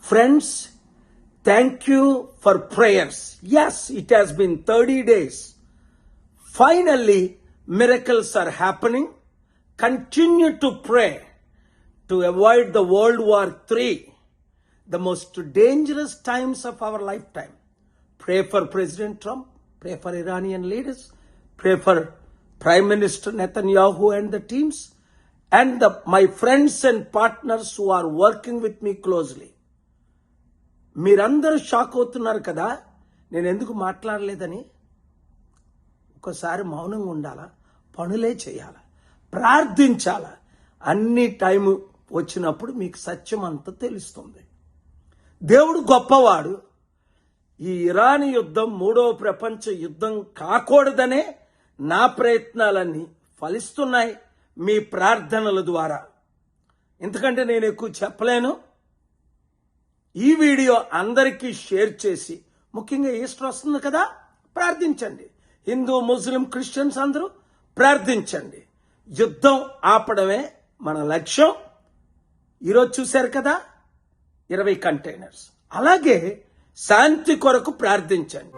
Friends, thank you for prayers. Yes, it has been 30 days. Finally, miracles are happening. Continue to pray to avoid the World War III, the most dangerous times of our lifetime. Pray for President Trump, pray for Iranian leaders, pray for Prime Minister Netanyahu and the teams, and my friends and partners who are working with me closely. మీరందరూ shock అవుతున్నారు కదా, నేను ఎందుకు మాట్లాడలేదని. ఒకసారి మౌనంగా ఉండాలా, పనులే చేయాలా, ప్రార్థించాలా. అన్ని టైము వచ్చినప్పుడు మీకు సత్యం అంతా తెలుస్తుంది. దేవుడు గొప్పవాడు. ఈ ఇరాన్ యుద్ధం మూడవ ప్రపంచ యుద్ధం కాకూడదనే నా ప్రయత్నాలన్నీ ఫలిస్తున్నాయి మీ ప్రార్థనల ద్వారా. ఎందుకంటే నేను ఎక్కువ చెప్పలేను. ఈ వీడియో అందరికీ షేర్ చేసి, ముఖ్యంగా ఈస్టర్ వస్తుంది కదా, ప్రార్థించండి. హిందూ, ముస్లిం, క్రిస్టియన్స్ అందరూ ప్రార్థించండి. యుద్ధం ఆపడమే మన లక్ష్యం. ఈరోజు చూశారు కదా 20 కంటైనర్స్. అలాగే శాంతి కొరకు ప్రార్థించండి.